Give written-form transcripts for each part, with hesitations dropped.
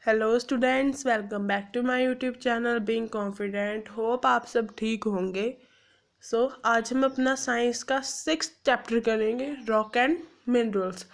Hello students, welcome back to my YouTube channel being confident. Hope आप सब ठीक होंगे। आज हम अपना साइंस का 6th चैप्टर करेंगे, रॉक एंड मिनरल्स,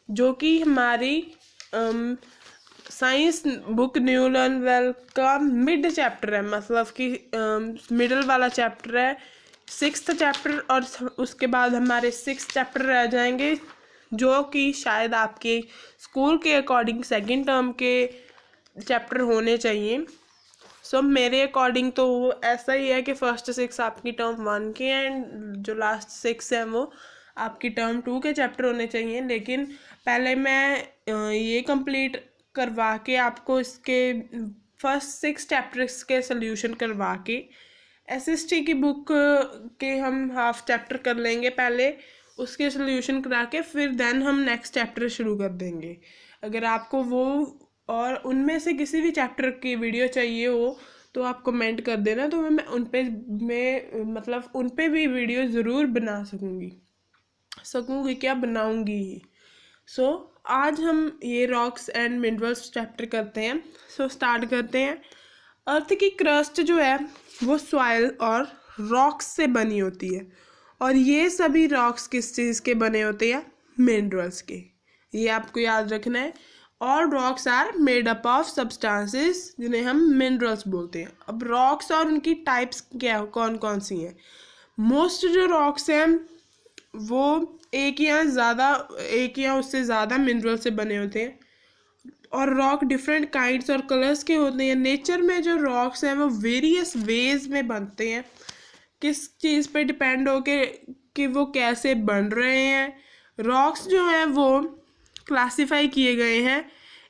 जो कि हमारी science book new learn well का मिड चैप्टर है, मतलब कि मिडल वाला चैप्टर है, 6th चैप्टर। और उसके बाद हमारे 6 चैप्टर रह जाएंगे, जो कि शायद आपके स्कूल के अकॉर्डिंग सेकंड टर्म के चैप्टर होने चाहिए। मेरे अकॉर्डिंग तो ऐसा ही है कि फर्स्ट 6 आपकी टर्म 1 के एंड जो लास्ट 6 है वो आपकी टर्म 2 के चैप्टर होने चाहिए। लेकिन पहले मैं ये कंप्लीट करवा के आपको इसके फर्स्ट 6 चैप्टर्स के सोल्यूशन करवा के एसएसटी की बुक के हम हाफ चैप्टर कर लेंगे पहले, उसके सोल्यूशन करा के फिर देन हम नेक्स्ट चैप्टर शुरू कर देंगे। अगर आपको वो और उनमें से किसी भी चैप्टर की वीडियो चाहिए हो तो आप कमेंट कर देना, तो मैं उन पे भी वीडियो ज़रूर बना सकूँगी क्या बनाऊँगी ही। आज हम ये रॉक्स एंड मिनरल्स चैप्टर करते हैं। स्टार्ट करते हैं। अर्थ की क्रस्ट जो है वो सॉइल और रॉक्स से बनी होती है, और ये सभी रॉक्स किस चीज़ के बने होते हैं? मिनरल्स के। ये आपको याद रखना है। All rocks are made up of substances, जिन्हें हम मिनरल्स बोलते हैं। अब रॉक्स और उनकी टाइप्स क्या कौन कौन सी हैं? मोस्ट जो रॉक्स हैं वो एक या उससे ज़्यादा मिनरल से बने होते हैं, और रॉक डिफरेंट काइंड्स और कलर्स के होते हैं। नेचर में जो रॉक्स हैं वो वेरियस वेज में बनते हैं, किस चीज़ पे डिपेंड हो के कि वो कैसे बन रहे हैं। रॉक्स जो हैं वो क्लासिफाई किए गए हैं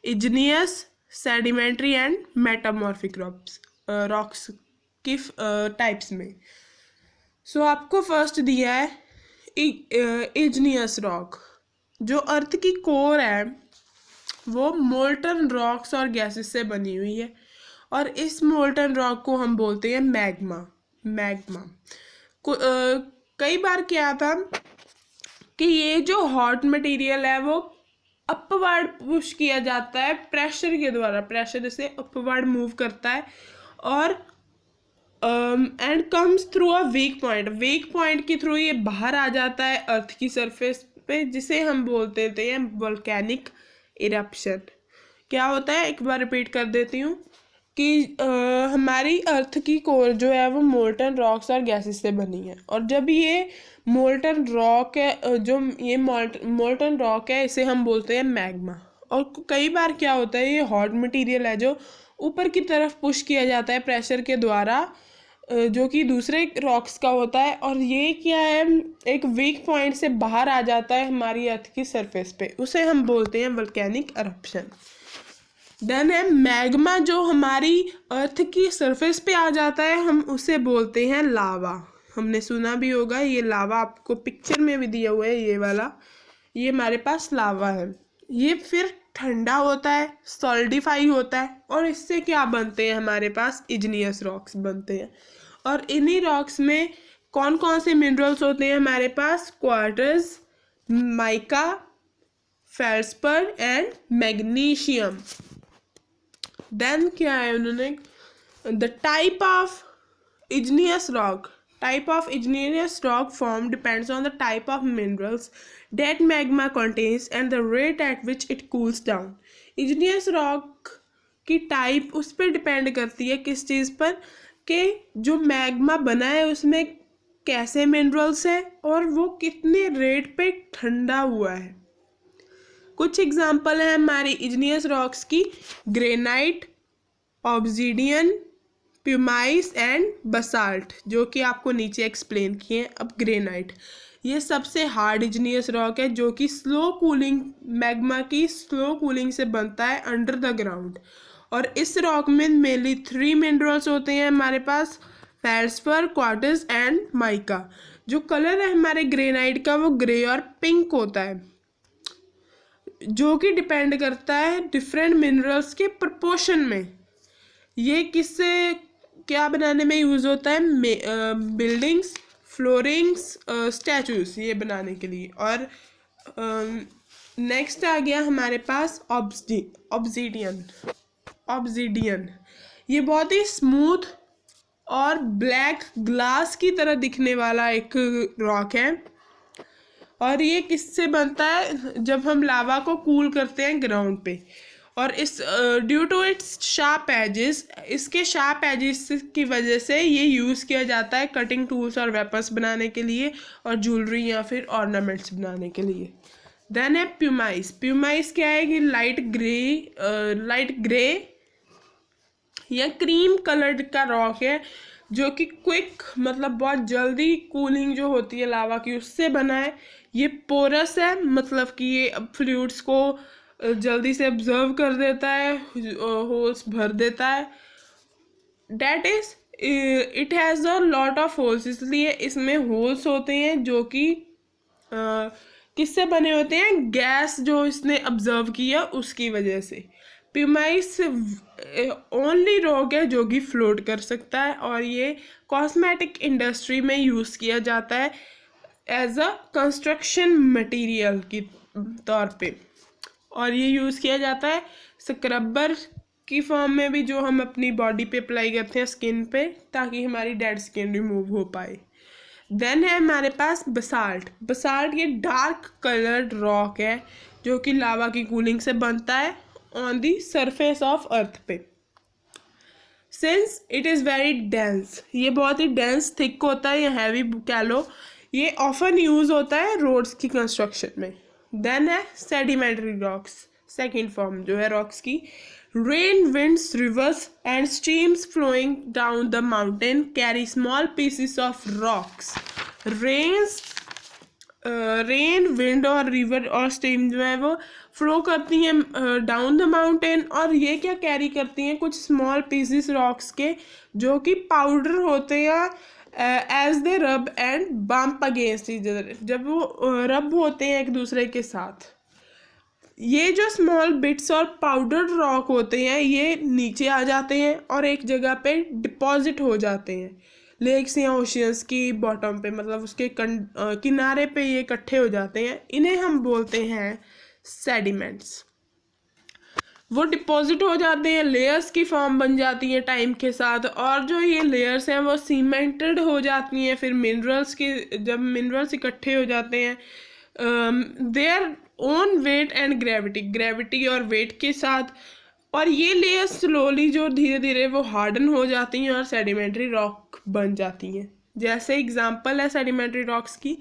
igneous, sedimentary and metamorphic rocks की टाइप्स में। आपको फर्स्ट दिया है इग्नियस रॉक। जो अर्थ की कोर है वो मोल्टन रॉक्स और गैसेस से बनी हुई है, और इस मोल्टन रॉक को हम बोलते हैं मैग्मा। कई बार क्या था कि ये जो हॉट मटेरियल है वो अपवर्ड पुश किया जाता है प्रेशर के द्वारा, प्रेशर इसे अपवर्ड मूव करता है और and comes through a weak point के थ्रू ये बाहर आ जाता है अर्थ की सरफेस पे, जिसे हम बोलते थे वोल्केनिक इरप्शन। क्या होता है, एक बार रिपीट कर देती हूँ कि हमारी अर्थ की कोर जो है वो मोल्टन रॉक्स और गैसेस से बनी है, और जब ये मोल्टन रॉक है, जो ये मोल्टन रॉक है, इसे हम बोलते हैं मैग्मा। और कई बार क्या होता है, ये हॉट मटेरियल है जो ऊपर की तरफ पुश किया जाता है प्रेशर के द्वारा, जो कि दूसरे रॉक्स का होता है, और ये क्या है, एक वीक पॉइंट से बाहर आ जाता है हमारी अर्थ की सरफेस पे, उसे हम बोलते हैं वोल्केनिक इरप्शन। देन है मैग्मा, जो हमारी अर्थ की सरफेस पे आ जाता है, हम उसे बोलते हैं लावा। हमने सुना भी होगा, ये लावा आपको पिक्चर में भी दिया हुआ है, ये वाला, ये हमारे पास लावा है। ये फिर ठंडा होता है, सॉलिडिफाई होता है, और इससे क्या बनते हैं, हमारे पास इग्नियस रॉक्स बनते हैं। और इन्हीं रॉक्स में कौन कौन से मिनरल्स होते हैं हमारे पास? Quartz, mica, feldspar and magnesium. Then क्या है उन्होंने, the type of igneous rock form depends on the type of minerals that magma contains and the rate at which it cools down. igneous rock की type उस पर depend करती है, किस चीज़ पर, कि जो मैग्मा बना है उसमें कैसे मिनरल्स हैं और वो कितने रेट पे ठंडा हुआ है। कुछ एग्जांपल है हमारी igneous रॉक्स की: granite, obsidian, pumice and basalt, जो कि आपको नीचे एक्सप्लेन किए। अब ग्रेनाइट, ये सबसे हार्ड इग्नियस रॉक है, जो कि स्लो कूलिंग, मैग्मा की स्लो कूलिंग से बनता है अंडर द ग्राउंड। और इस रॉक में मेनली 3 मिनरल्स होते हैं हमारे पास: फेल्सपर, क्वार्ट्ज एंड माइका। जो कलर है हमारे ग्रेनाइट का वो ग्रे और पिंक होता है, जो कि डिपेंड करता है डिफरेंट मिनरल्स के प्रपोर्शन में। ये किससे क्या बनाने में यूज़ होता है? बिल्डिंग्स, फ्लोरिंग्स, स्टैचूज, ये बनाने के लिए। और नेक्स्ट आ गया हमारे पास ऑब्सीडियन। ऑब्सीडियन। ये बहुत ही स्मूथ और ब्लैक ग्लास की तरह दिखने वाला एक रॉक है, और ये किससे बनता है, जब हम लावा को कूल करते हैं ग्राउंड पे। और इस due to its sharp edges, इसके शार्प एजेस की वजह से ये यूज़ किया जाता है कटिंग टूल्स और वेपन्स बनाने के लिए, और ज्वेलरी या फिर ऑर्नामेंट्स बनाने के लिए। देन है प्यूमाइस। प्यूमाइस क्या है कि लाइट ग्रे या क्रीम कलर्ड का रॉक है, जो कि क्विक मतलब बहुत जल्दी कूलिंग जो होती है लावा की उससे बना है। ये पोरस है, मतलब कि ये फ्लूइड्स को जल्दी से ऑब्जर्व कर देता है, होल्स भर देता है। That is it has a lot of holes, इसलिए इसमें होल्स होते हैं जो कि किससे बने होते हैं, गैस जो इसने ऑब्जर्व किया उसकी वजह से। प्यूमाइस ओनली रॉक है जो कि फ्लोट कर सकता है, और ये कॉस्मेटिक इंडस्ट्री में यूज़ किया जाता है एज अ कंस्ट्रक्शन मटेरियल की तौर पे, और ये यूज़ किया जाता है स्क्रबर की फॉर्म में भी, जो हम अपनी बॉडी पे अप्लाई करते हैं स्किन पे, ताकि हमारी डेड स्किन रिमूव हो पाए। देन है हमारे पास बसाल्ट। बसाल्ट ये डार्क कलर्ड रॉक है जो कि लावा की कूलिंग से बनता है on the surface of earth पे। Since it is very dense, ये बहुत ही डेंस थिक होता है या हैवी कह लो, ये ऑफन यूज़ होता है रोड्स की कंस्ट्रक्शन में। देन है सेडिमेंट्री रॉक्स, सेकेंड फॉर्म जो है रॉक्स की। Rain, winds, rivers and streams flowing down the mountain carry small pieces of rocks. Rain, wind और रिवर और स्ट्रीम जो है वो फ्लो करती हैं डाउन द माउंटेन, और ये क्या कैरी करती हैं, कुछ स्मॉल पीसेस रॉक्स के, जो कि पाउडर होते हैं एज दे रब and bump against each other, जब वो रब होते हैं एक दूसरे के साथ। ये जो स्मॉल बिट्स और पाउडर रॉक होते हैं ये नीचे आ जाते हैं और एक जगह पे डिपॉजिट हो जाते हैं लेक्स या ओशियंस की बॉटम पे, मतलब उसके किनारे पे ये इकट्ठे हो जाते हैं। इन्हें हम बोलते हैं सेडिमेंट्स। वो डिपॉजिट हो जाते हैं, लेयर्स की फॉर्म बन जाती हैं टाइम के साथ, और जो ये लेयर्स हैं वो सीमेंटेड हो जाती हैं। फिर मिनरल्स के, जब मिनरल्स इकट्ठे हो जाते हैं their own wait and gravity और वेट के साथ, और ये लेयर्स स्लोली जो धीरे धीरे वो हार्डन हो जाती हैं और सेडिमेंट्री रॉक बन जाती हैं। जैसे एग्जांपल है सेडिमेंट्री रॉक्स की,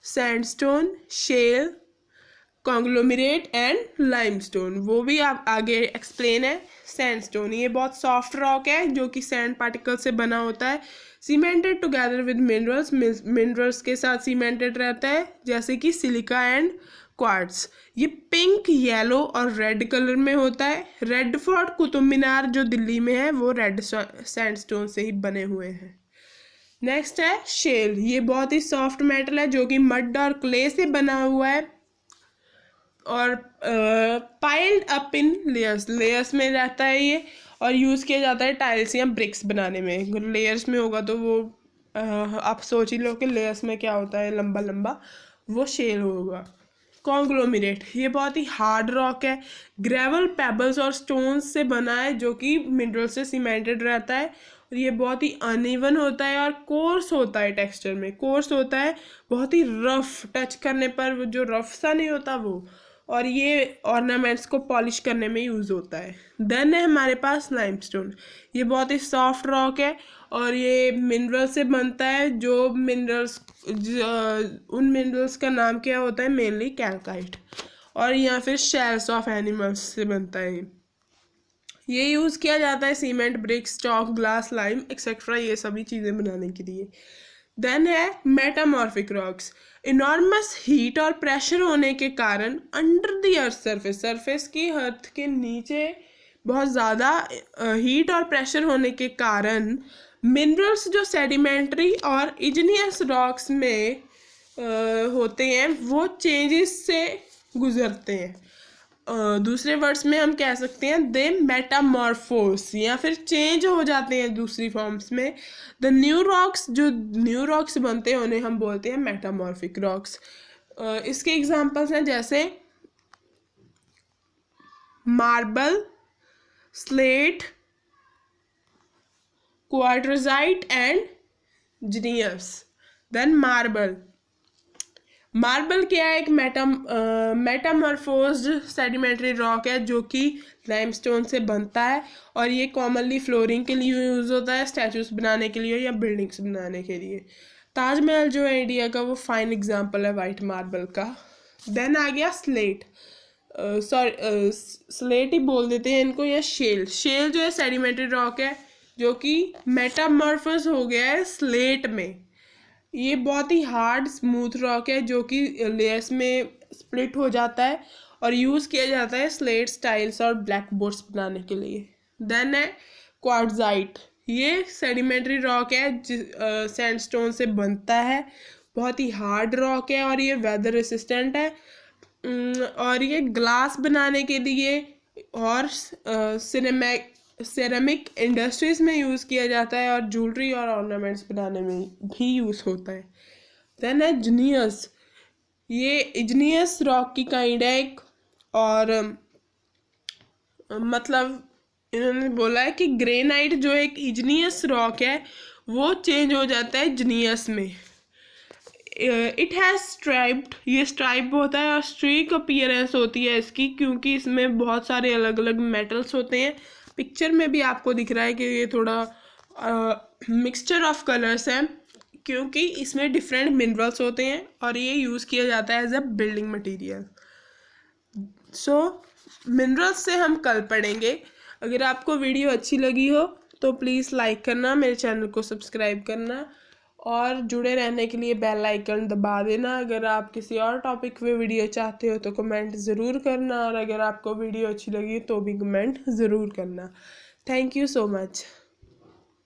sandstone, shale, conglomerate and limestone. वो भी आप आगे एक्सप्लेन है। सैंडस्टोन ये बहुत सॉफ्ट रॉक है जो कि सैंड पार्टिकल से बना होता है, cemented together with minerals, minerals के साथ सीमेंटेड रहता है, जैसे कि सिलिका एंड क्वार्ट्ज। ये पिंक, येलो और रेड कलर में होता है। रेड फोर्ट कुतुब मीनार जो दिल्ली में है वो रेड सैंडस्टोन से ही बने हुए हैं। नेक्स्ट है शेल। ये बहुत ही सॉफ्ट मेटल है जो कि मड और क्ले से बना हुआ है और पाइल्ड अप इन लेयर्स में रहता है ये, और यूज़ किया जाता है टाइल्स या ब्रिक्स बनाने में। लेयर्स में होगा तो वो आप सोच ही लो कि लेयर्स में क्या होता है, लंबा लंबा, वो शेल होगा। कॉन्ग्लोमरेट ये बहुत ही हार्ड रॉक है, ग्रेवल, पेबल्स और स्टोन्स से बना है जो कि मिनरल से सीमेंटेड रहता है, और ये बहुत ही अनइवन होता है और कोर्स होता है, टेक्सचर में कोर्स होता है, बहुत ही रफ, टच करने पर जो रफ सा नहीं होता वो, और ये ऑर्नामेंट्स को पॉलिश करने में यूज़ होता है। देन है हमारे पास लाइमस्टोन। ये बहुत ही सॉफ्ट रॉक है और ये मिनरल से बनता है, जो मिनरल्स उन मिनरल्स का नाम क्या होता है, मेनली कैल्काइट, और या फिर शेल्स ऑफ एनिमल्स से बनता है। ये यूज़ किया जाता है cement, bricks, chalk, glass, lime etcetera, ये सभी चीज़ें बनाने के लिए। देन है मेटामॉर्फिक रॉक्स। इनॉर्मस हीट और प्रेशर होने के कारण अंडर द अर्थ सरफेस की अर्थ के नीचे बहुत ज़्यादा हीट और प्रेशर होने के कारण मिनरल्स जो सेडिमेंट्री और इग्नियस रॉक्स में होते हैं वो चेंजेस से गुजरते हैं। दूसरे वर्ड्स में हम कह सकते हैं दे मेटामॉर्फोस, या फिर चेंज हो जाते हैं दूसरी फॉर्म्स में। द न्यू रॉक्स, जो न्यू रॉक्स बनते हैं उन्हें हम बोलते हैं मेटामॉर्फिक रॉक्स। इसके एग्जांपल्स हैं जैसे marble, slate, quartzite and gneiss. Then marble. Marble क्या है? एक मेटामॉर्फोज्ड सेडिमेंट्री रॉक है जो कि लाइमस्टोन से बनता है, और ये कॉमनली फ्लोरिंग के लिए यूज़ होता है, स्टैचूज बनाने के लिए या बिल्डिंग्स बनाने के लिए। ताजमहल जो है इंडिया का, वो फाइन एग्जांपल है वाइट मार्बल का। देन आ गया स्लेट, सॉरी स्लेट ही बोल देते हैं इनको, या शेल। शेल जो है सेडिमेंट्री रॉक है जो कि मेटामॉर्फोस हो गया है स्लेट में। ये बहुत ही हार्ड स्मूथ रॉक है जो कि लेयर्स में स्प्लिट हो जाता है और यूज़ किया जाता है स्लेट स्टाइल्स और ब्लैक बोर्ड्स बनाने के लिए। देन है क्वार्टजाइट। ये सेडिमेंट्री रॉक है सैंडस्टोन से बनता है, बहुत ही हार्ड रॉक है और ये वेदर रेसिस्टेंट है। और ये ग्लास बनाने के लिए और सिरेमिक इंडस्ट्रीज में यूज़ किया जाता है, और ज्वेलरी और ऑर्नामेंट्स बनाने में भी यूज़ होता है। देन है जीनियस। ये इग्नियस रॉक की काइंड है एक, और मतलब इन्होंने बोला है कि ग्रेनाइट जो एक इग्नियस रॉक है वो चेंज हो जाता है जीनियस में। इट हैज़ स्ट्राइप्ड, ये स्ट्राइप होता है और स्ट्रीक अपीयरेंस होती है इसकी, क्योंकि इसमें बहुत सारे अलग अलग मेटल्स होते हैं। पिक्चर में भी आपको दिख रहा है कि ये थोड़ा मिक्सचर ऑफ कलर्स हैं, क्योंकि इसमें डिफरेंट मिनरल्स होते हैं और ये यूज़ किया जाता है as a building material. So minerals से हम कल पढ़ेंगे। अगर आपको वीडियो अच्छी लगी हो तो प्लीज़ लाइक करना, मेरे चैनल को सब्सक्राइब करना और जुड़े रहने के लिए बेल आइकन दबा देना। अगर आप किसी और टॉपिक पे वीडियो चाहते हो तो कमेंट ज़रूर करना, और अगर आपको वीडियो अच्छी लगी तो भी कमेंट ज़रूर करना। Thank you so much.